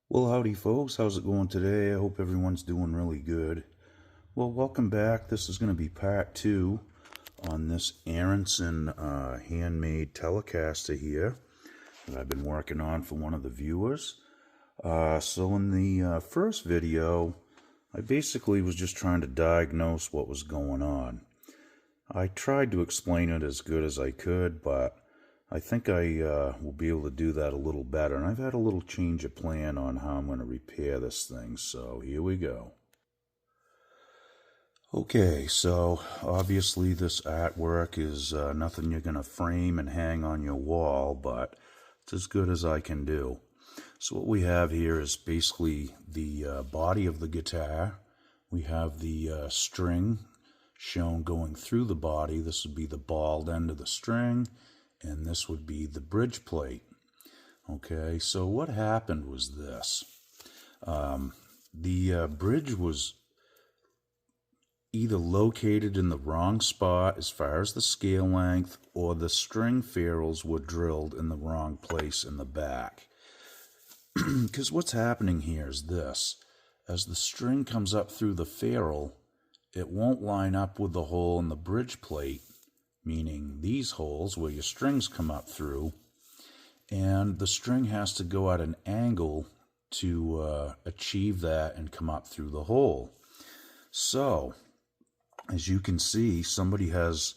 Well, howdy, folks. How's it going today? I hope everyone's doing really good. Well, welcome back. This is going to be part two on this Aronson handmade telecaster here that I've been working on for one of the viewers. So in the first video, I basically was just trying to diagnose what was going on. I tried to explain it as good as I could, but I think I will be able to do that a little better. And I've had a little change of plan on how I'm going to repair this thing. So here we go. Okay, so obviously this artwork is nothing you're going to frame and hang on your wall, but it's as good as I can do. So what we have here is basically the body of the guitar. We have the string shown going through the body. This would be the bald end of the string, and this would be the bridge plate. Okay, so what happened was this. The bridge was either located in the wrong spot as far as the scale length, or the string ferrules were drilled in the wrong place in the back. Because what's happening here is this. As the string comes up through the ferrule, it won't line up with the hole in the bridge plate, meaning these holes where your strings come up through, and the string has to go at an angle to achieve that and come up through the hole. So, as you can see, somebody has,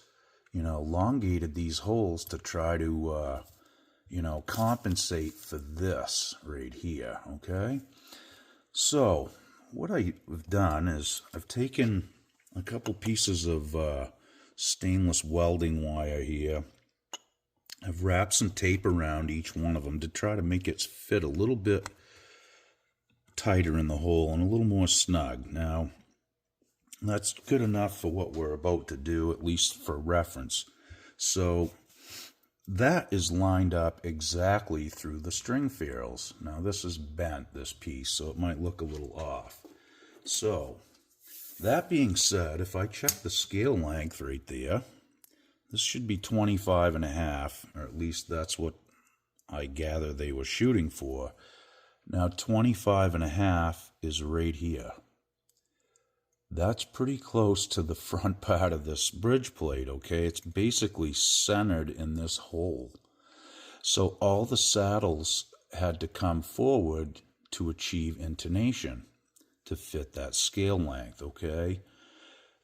elongated these holes to try to, compensate for this right here, okay? So, what I've done is I've taken a couple pieces of stainless welding wire here. I've wrapped some tape around each one of them to try to make it fit a little bit tighter in the hole and a little more snug. Now, that's good enough for what we're about to do, at least for reference. So that is lined up exactly through the string ferrules. Now this is bent, this piece, so it might look a little off. So that being said, if I check the scale length right there, this should be 25.5, or at least that's what I gather they were shooting for. Now 25.5 is right here. That's pretty close to the front part of this bridge plate, okay? It's basically centered in this hole. So all the saddles had to come forward to achieve intonation to fit that scale length, okay?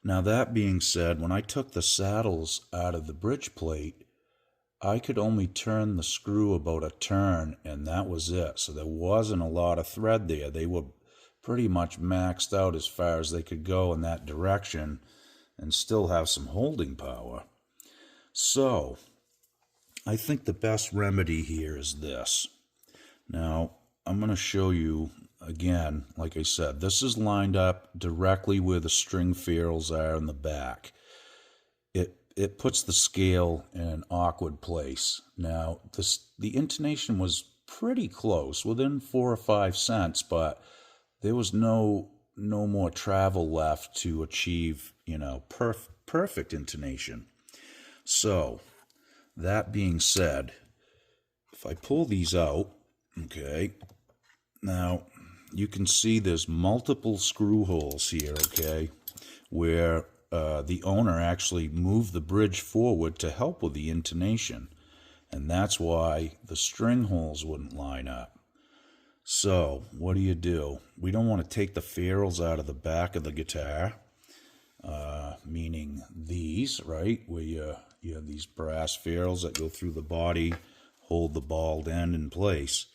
Now that being said, when I took the saddles out of the bridge plate, I could only turn the screw about a turn, and that was it. So there wasn't a lot of thread there. They were pretty much maxed out as far as they could go in that direction and still have some holding power. So I think the best remedy here is this. Now I'm going to show you again, like I said, this is lined up directly where the string ferrules are in the back. It puts the scale in an awkward place. Now the intonation was pretty close, within 4 or 5 cents, but there was no more travel left to achieve, perfect intonation. So, that being said, if I pull these out, okay, now you can see there's multiple screw holes here, okay, where the owner actually moved the bridge forward to help with the intonation, and that's why the string holes wouldn't line up. So, what do? We don't want to take the ferrules out of the back of the guitar, meaning these, right, where you have these brass ferrules that go through the body, hold the bald end in place.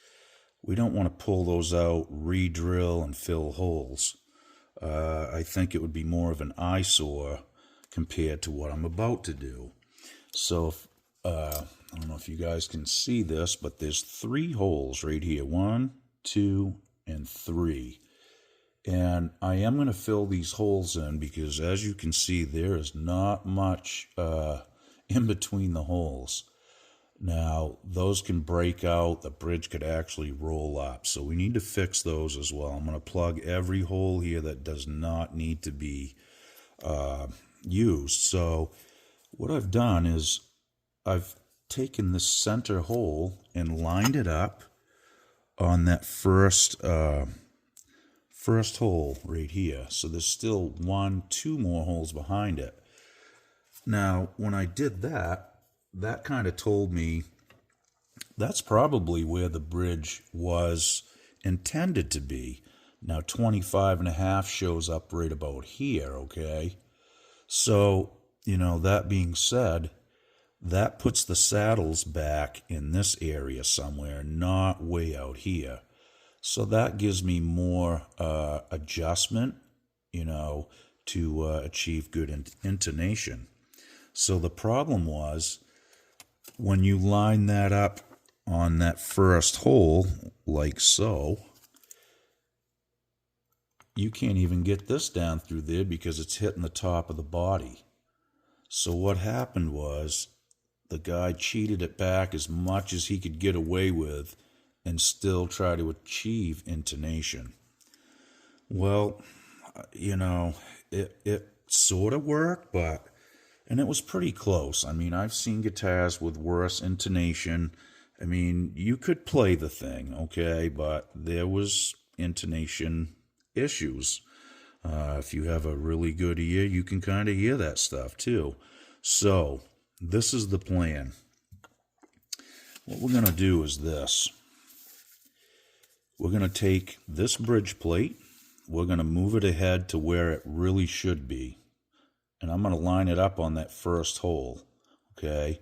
We don't want to pull those out, re-drill, and fill holes. I think it would be more of an eyesore compared to what I'm about to do. So, I don't know if you guys can see this, but there's 3 holes right here. 1, 2, and 3. And I am going to fill these holes in because, as you can see, there is not much in between the holes. Now, those can break out. The bridge could actually roll up. So we need to fix those as well. I'm going to plug every hole here that does not need to be used. So what I've done is I've taken this center hole and lined it up on that first hole right here. So there's still 2 more holes behind it. Now, when I did that, that kind of told me that's probably where the bridge was intended to be. Now, 25.5 shows up right about here, okay? So, that being said, that puts the saddles back in this area somewhere, not way out here. So that gives me more adjustment, to achieve good intonation. So the problem was when you line that up on that first hole, like so, you can't even get this down through there because it's hitting the top of the body. So what happened was the guy cheated it back as much as he could get away with and still try to achieve intonation. Well, it sort of worked, and it was pretty close. I mean, I've seen guitars with worse intonation. I mean, you could play the thing, okay, but there was intonation issues. If you have a really good ear, you can kind of hear that stuff too. So, this is the plan. What we're going to do is this. We're going to take this bridge plate, we're going to move it ahead to where it really should be. And I'm going to line it up on that first hole, okay?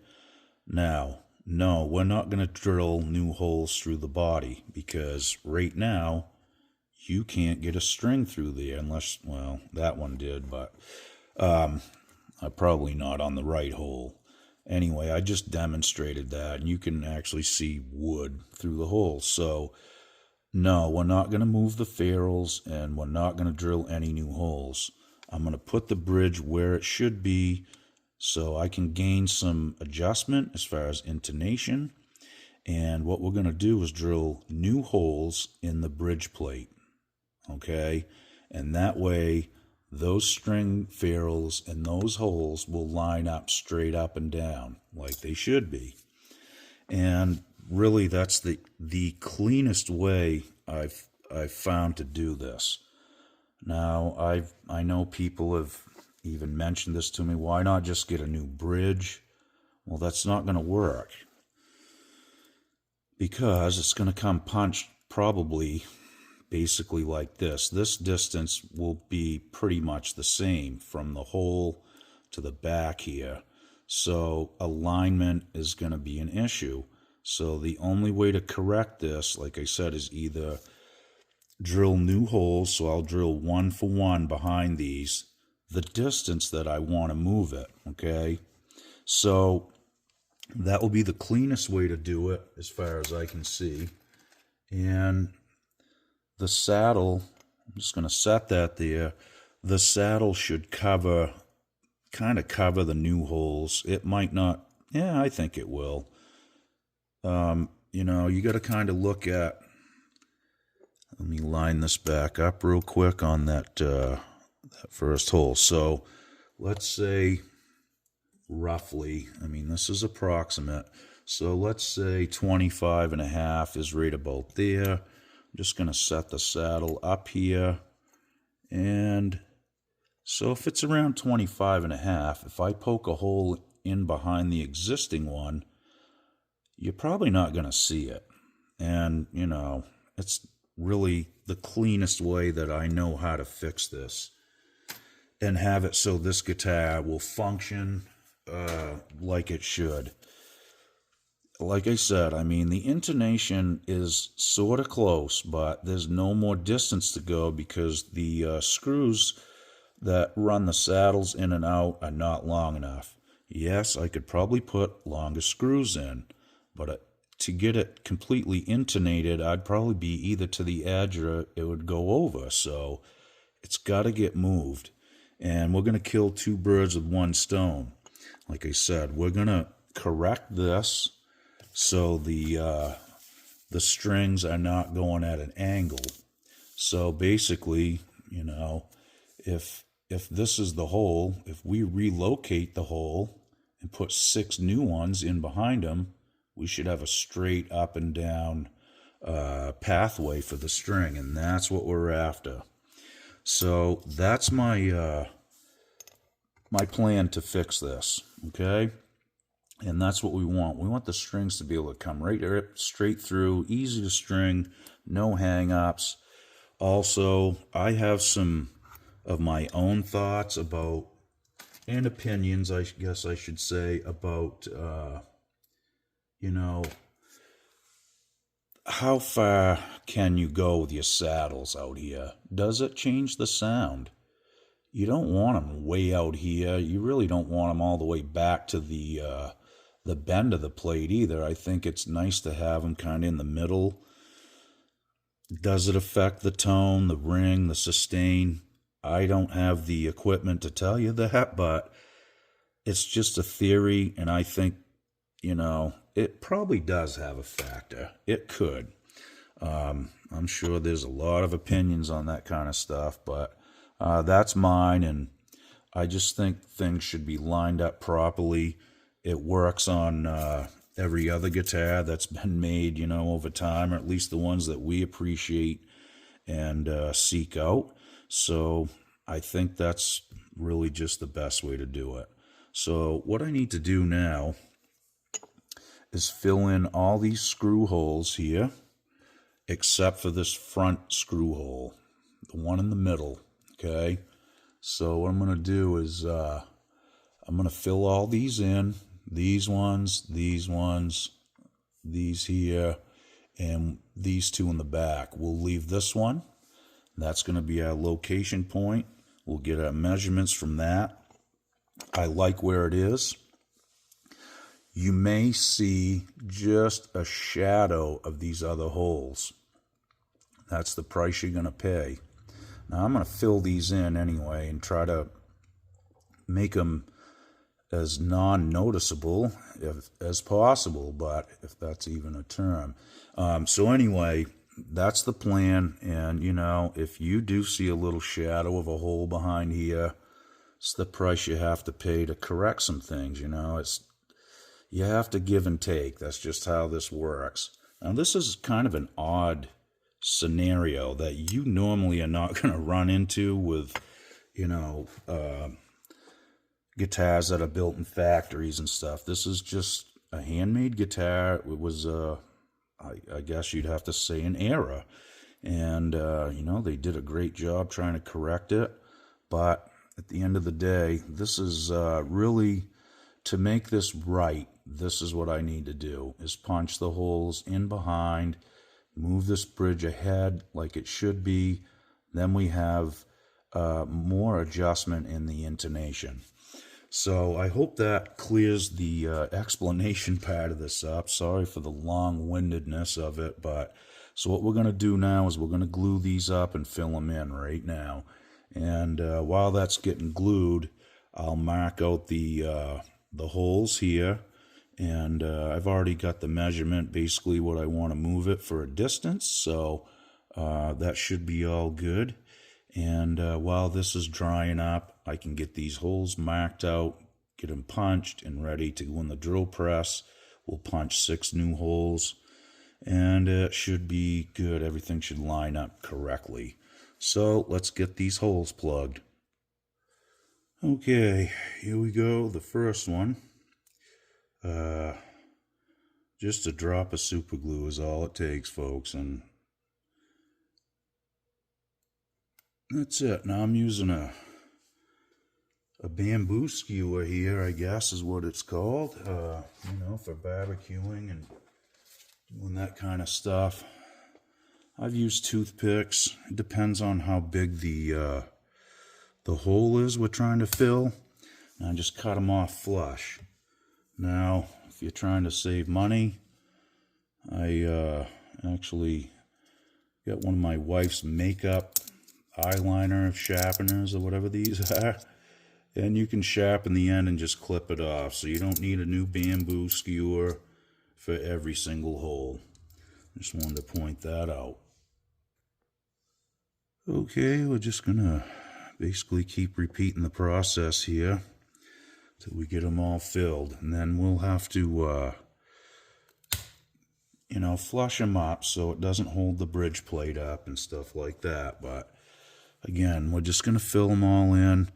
Now, no, we're not going to drill new holes through the body because right now, you can't get a string through there unless, well, that one did, but probably not on the right hole. Anyway, I just demonstrated that, and you can actually see wood through the hole. So, no, we're not going to move the ferrules, and we're not going to drill any new holes. I'm going to put the bridge where it should be so I can gain some adjustment as far as intonation. And what we're going to do is drill new holes in the bridge plate, okay? And that way, those string ferrules and those holes will line up straight up and down like they should be. And really, that's the cleanest way I've found to do this. Now, I know people have even mentioned this to me. Why not just get a new bridge? Well, that's not going to work because it's going to come punched probably basically like this. This distance will be pretty much the same from the hole to the back here. So alignment is going to be an issue. So the only way to correct this, like I said, is either drill new holes. So I'll drill 1 for 1 behind these, the distance that I want to move it, okay? So that will be the cleanest way to do it as far as I can see. And the saddle, I'm just going to set that there. The saddle should kind of cover the new holes. It might not, I think it will. You got to kind of look at, let me line this back up real quick on that first hole. So let's say roughly, this is approximate. So let's say 25.5 is right about there. I'm just going to set the saddle up here. And so if it's around 25.5, if I poke a hole in behind the existing one, you're probably not going to see it. And, it's really the cleanest way that I know how to fix this and have it so this guitar will function like it should. Like I said, the intonation is sort of close, but there's no more distance to go because the screws that run the saddles in and out are not long enough. Yes, I could probably put longer screws in, but to get it completely intonated, I'd probably be either to the edge or it would go over. So it's got to get moved. And we're going to kill 2 birds with 1 stone. Like I said, we're going to correct this so the strings are not going at an angle. So basically, if this is the hole, if we relocate the hole and put 6 new ones in behind them, we should have a straight up and down pathway for the string, and that's what we're after. So that's my my plan to fix this, okay? And that's what we want. We want the strings to be able to come right straight through, easy to string, no hang-ups. Also, I have some of my own thoughts about, and opinions, I guess I should say, about, you know, how far can you go with your saddles out here? Does it change the sound? You don't want them way out here. You really don't want them all the way back to the bend of the plate either. I think it's nice to have them kind of in the middle. Does it affect the tone, the ring, the sustain? I don't have the equipment to tell you that, but it's just a theory, and I think, you know, it probably does have a factor. It could. I'm sure there's a lot of opinions on that kind of stuff, but that's mine, and I just think things should be lined up properly. It works on every other guitar that's been made, you know, over time, or at least the ones that we appreciate and seek out. So I think that's really just the best way to do it. So what I need to do now is fill in all these screw holes here, except for this front screw hole, the one in the middle, okay? So what I'm going to do is I'm going to fill all these in, these ones, these here, and these two in the back. We'll leave this one. That's going to be our location point. We'll get our measurements from that. I like where it is. You may see just a shadow of these other holes. That's the price you're going to pay. Now I'm going to fill these in anyway and try to make them as non-noticeable as possible, but if that's even a term. So anyway, that's the plan, and you know, if you do see a little shadow of a hole behind here, it's the price you have to pay to correct some things, you know. You have to give and take. That's just how this works. Now this is kind of an odd scenario that you normally are not going to run into with, you know, guitars that are built in factories and stuff. This is just a handmade guitar. It was, I guess you'd have to say, an error. And, you know, they did a great job trying to correct it. But at the end of the day, this is really, to make this right, this is what I need to do, is punch the holes in behind, move this bridge ahead like it should be. Then we have more adjustment in the intonation. So I hope that clears the explanation part of this up. Sorry for the long-windedness of it, but so what we're going to do now is we're going to glue these up and fill them in right now. And while that's getting glued, I'll mark out the holes here. And I've already got the measurement, basically what I want to move it for a distance. So that should be all good. And while this is drying up, I can get these holes marked out, get them punched and ready to go in the drill press. We'll punch 6 new holes, and it should be good. Everything should line up correctly. So let's get these holes plugged. Okay, here we go. The first one. Just a drop of super glue is all it takes, folks, and that's it. Now I'm using a bamboo skewer here, I guess is what it's called, you know, for barbecuing and doing that kind of stuff. I've used toothpicks. It depends on how big the hole is we're trying to fill. And I just cut them off flush. Now, if you're trying to save money, I actually got one of my wife's makeup eyeliner sharpeners or whatever these are, and you can sharpen the end and just clip it off, so you don't need a new bamboo skewer for every single hole. Just wanted to point that out. Okay, we're just gonna basically keep repeating the process here till we get them all filled, and then we'll have to flush them up so it doesn't hold the bridge plate up and stuff like that. But again, we're just going to fill them all in.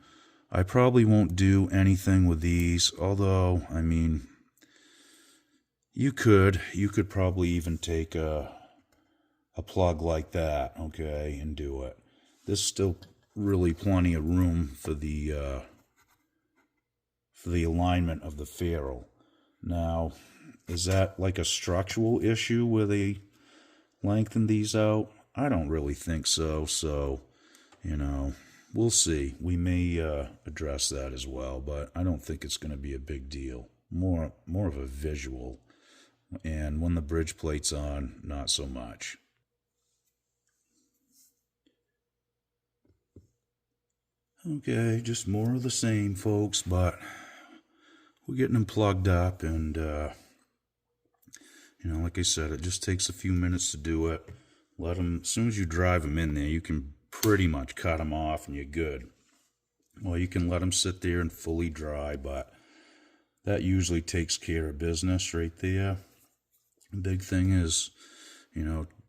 I probably won't do anything with these, although, I mean, you could probably even take a plug like that, okay, and do it. There's still really plenty of room for the alignment of the ferrule. Now, is that like a structural issue where they lengthen these out? I don't really think so. So, we'll see. We may address that as well, but I don't think it's going to be a big deal. More of a visual. And when the bridge plate's on, not so much. Okay, just more of the same, folks, but we're getting them plugged up, and like I said, it just takes a few minutes to do it. Let them, as soon as you drive them in there, you can pretty much cut them off and you're good. Well, you can let them sit there and fully dry, but that usually takes care of business right there. The big thing is,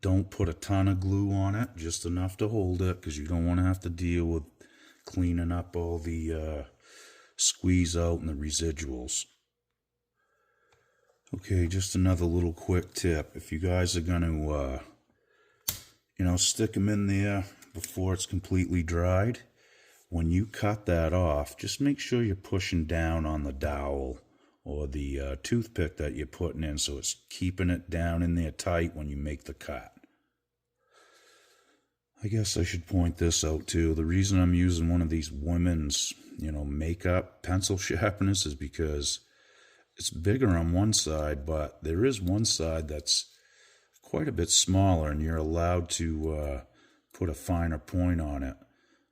don't put a ton of glue on it, just enough to hold it, because you don't want to have to deal with cleaning up all the squeeze out and the residuals. Okay, just another little quick tip. If you guys are going to, stick them in there before it's completely dried, when you cut that off, just make sure you're pushing down on the dowel or the toothpick that you're putting in, so it's keeping it down in there tight when you make the cut. I guess I should point this out too. The reason I'm using one of these women's, makeup pencil sharpeners is because it's bigger on one side, but there is one side that's quite a bit smaller, and you're allowed to put a finer point on it.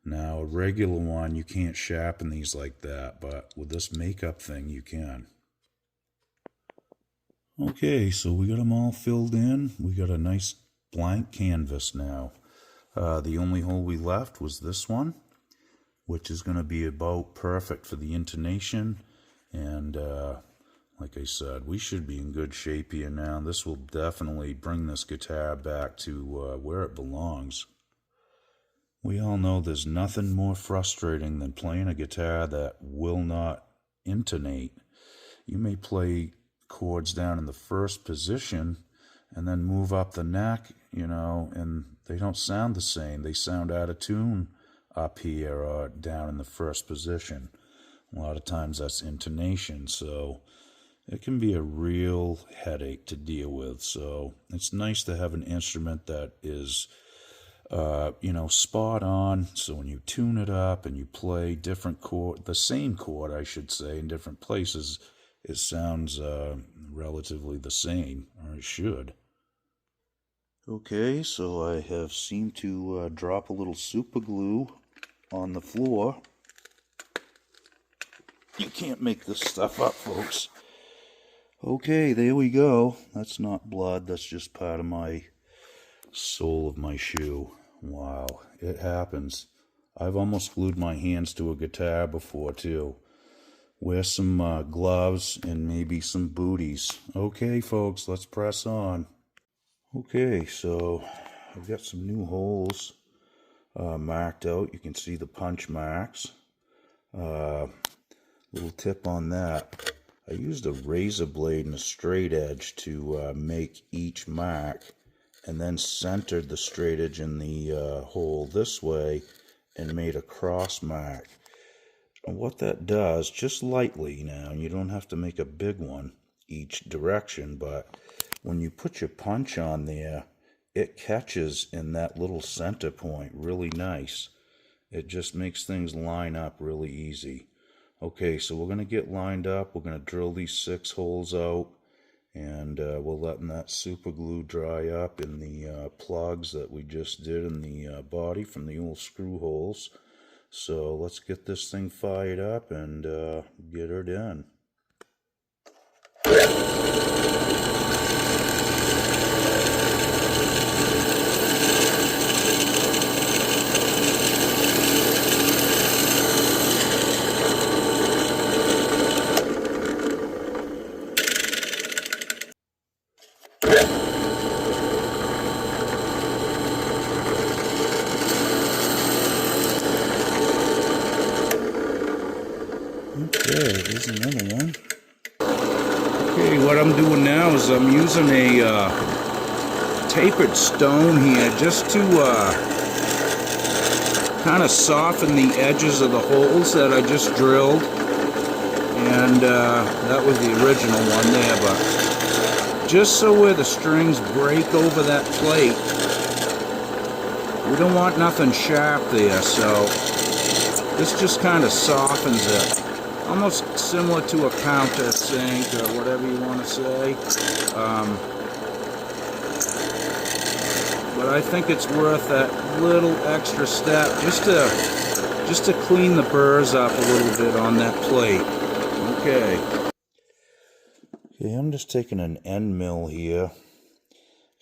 Now, a regular one, you can't sharpen these like that, but with this makeup thing, you can. Okay, so we got them all filled in. We got a nice blank canvas now. The only hole we left was this one, which is going to be about perfect for the intonation. And like I said, we should be in good shape here now. This will definitely bring this guitar back to where it belongs. We all know there's nothing more frustrating than playing a guitar that will not intonate. You may play chords down in the first position and then move up the neck, and they don't sound the same. They sound out of tune up here or down in the first position. A lot of times that's intonation, so it can be a real headache to deal with. So it's nice to have an instrument that is spot on. So when you tune it up and you play different chord, the same chord, I should say, in different places, it sounds relatively the same, or it should. Okay, so I have seemed to drop a little super glue on the floor. You can't make this stuff up, folks. Okay, there we go. That's not blood, that's just part of my sole of my shoe. Wow, it happens. I've almost glued my hands to a guitar before, too. Wear some gloves and maybe some booties. Okay, folks, let's press on. Okay, so I've got some new holes marked out. You can see the punch marks. Little tip on that. I used a razor blade and a straight edge to make each mark, and then centered the straight edge in the hole this way and made a cross mark. And what that does, just lightly now, you don't have to make a big one each direction, but when you put your punch on there, it catches in that little center point really nice. It just makes things line up really easy. Okay, so we're going to get lined up. We're going to drill these 6 holes out, and we're letting that super glue dry up in the plugs that we just did in the body from the old screw holes. So let's get this thing fired up and get her done. There's another one. Okay, what I'm doing now is I'm using a tapered stone here just to kind of soften the edges of the holes that I just drilled. And that was the original one there, but just so where the strings break over that plate, we don't want nothing sharp there, so this just kind of softens it. Almost similar to a countersink or whatever you want to say. But I think it's worth that little extra step just to clean the burrs up a little bit on that plate. Okay. Okay, I'm just taking an end mill here,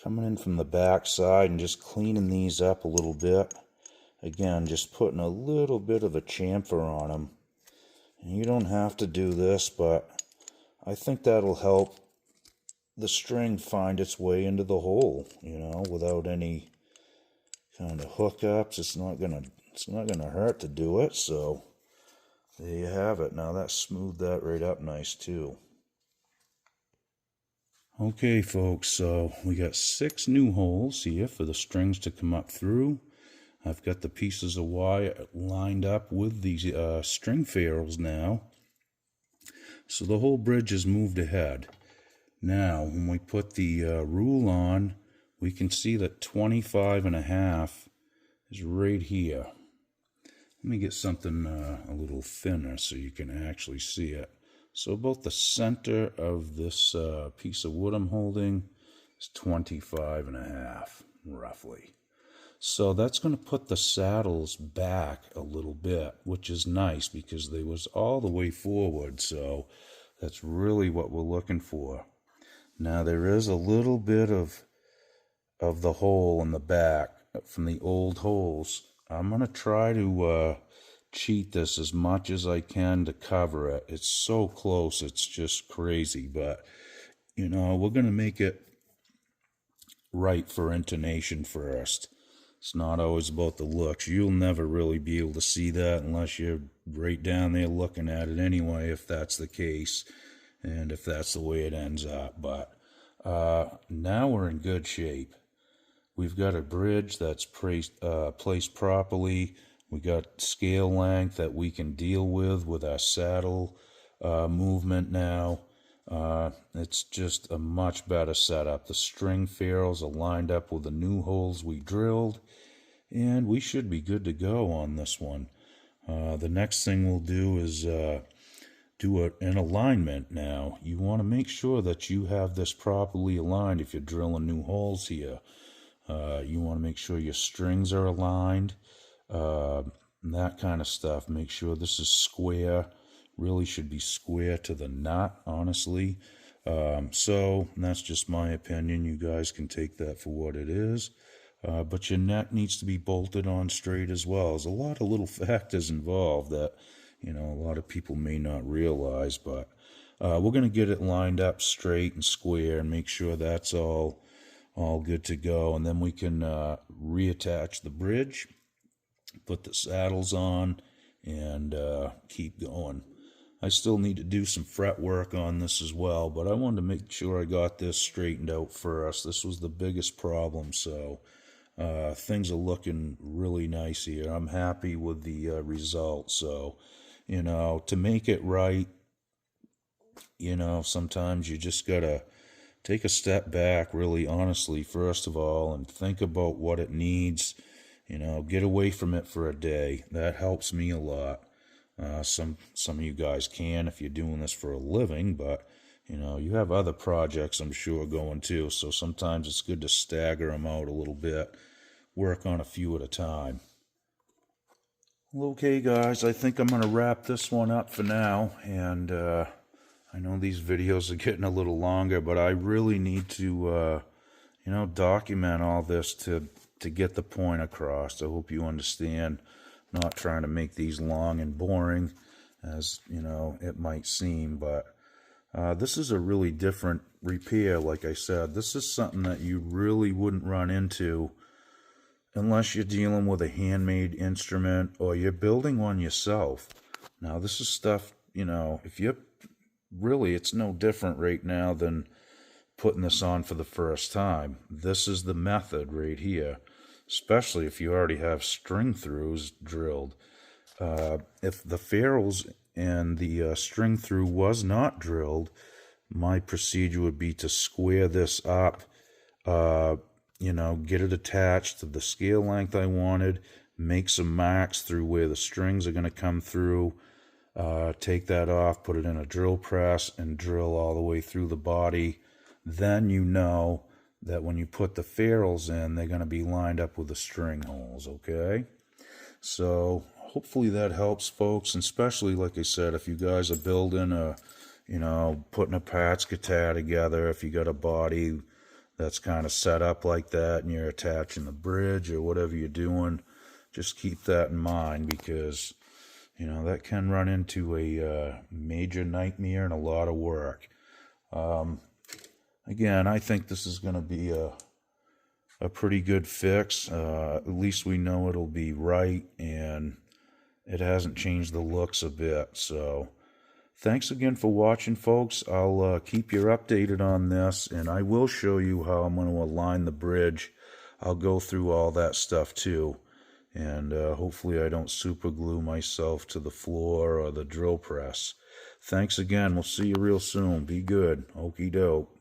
coming in from the back side and just cleaning these up a little bit. Again, just putting a little bit of a chamfer on them. And you don't have to do this, but I think that'll help the string find its way into the hole, you know, without any kind of hookups. It's not gonna hurt to do it. So there you have it. Now that smoothed that right up nice too. Okay, folks, so we got 6 new holes here for the strings to come up through. I've got the pieces of wire lined up with these string ferrules now. So the whole bridge is moved ahead. Now, when we put the rule on, we can see that 25.5 is right here. Let me get something a little thinner so you can actually see it. So about the center of this piece of wood I'm holding is 25.5, roughly. So that's going to put the saddles back a little bit, which is nice because they was all the way forward. So that's really what we're looking for. Now there is a little bit of the hole in the back from the old holes. I'm going to try to cheat this as much as I can to cover it. It's so close, it's just crazy. But, you know, we're going to make it right for intonation first. It's not always about the looks. You'll never really be able to see that unless you're right down there looking at it anyway, if that's the case, and if that's the way it ends up. But now we're in good shape. We've got a bridge that's placed properly. We got scale length that we can deal with our saddle movement now. It's just a much better setup. The string ferrules are lined up with the new holes we drilled, and we should be good to go on this one. The next thing we'll do is do an alignment now. You want to make sure that you have this properly aligned if you're drilling new holes here. You want to make sure your strings are aligned, that kind of stuff. Make sure this is square. Really should be square to the nut, honestly. So that's just my opinion. You guys can take that for what it is. But your neck needs to be bolted on straight as well. There's a lot of little factors involved that, you know, a lot of people may not realize. But we're going to get it lined up straight and square and make sure that's all good to go. And then we can reattach the bridge, put the saddles on, and keep going. I still need to do some fret work on this as well, but I wanted to make sure I got this straightened out first. This was the biggest problem, so things are looking really nice here. I'm happy with the result. So, you know, to make it right, you know, sometimes you just gotta take a step back, really honestly, first of all, and think about what it needs. You know, get away from it for a day. That helps me a lot. Some of you guys can if you're doing this for a living, but, you know, you have other projects, I'm sure, going too. So sometimes it's good to stagger them out a little bit, work on a few at a time. Well, okay, guys, I think I'm going to wrap this one up for now. And I know these videos are getting a little longer, but I really need to, you know, document all this to get the point across. I hope you understand. Not trying to make these long and boring, as, you know, it might seem, but this is a really different repair, like I said. This is something that you really wouldn't run into unless you're dealing with a handmade instrument or you're building one yourself. Now, this is stuff if you really, it's no different right now than putting this on for the first time. This is the method right here, especially if you already have string throughs drilled. If the ferrules and the string through was not drilled, my procedure would be to square this up, get it attached to the scale length I wanted, make some marks through where the strings are going to come through, take that off, put it in a drill press, and drill all the way through the body. Then you know that when you put the ferrules in, they're going to be lined up with the string holes, okay? So hopefully that helps, folks, and especially, like I said, if you guys are building putting a parts guitar together, if you got a body that's kind of set up like that and you're attaching the bridge or whatever you're doing, just keep that in mind, because that can run into a major nightmare and a lot of work. Again, I think this is going to be a pretty good fix. At least we know it'll be right, and it hasn't changed the looks a bit. So thanks again for watching, folks. I'll keep you updated on this, and I will show you how I'm going to align the bridge. I'll go through all that stuff too, and hopefully I don't super glue myself to the floor or the drill press. Thanks again. We'll see you real soon. Be good. Okie doke.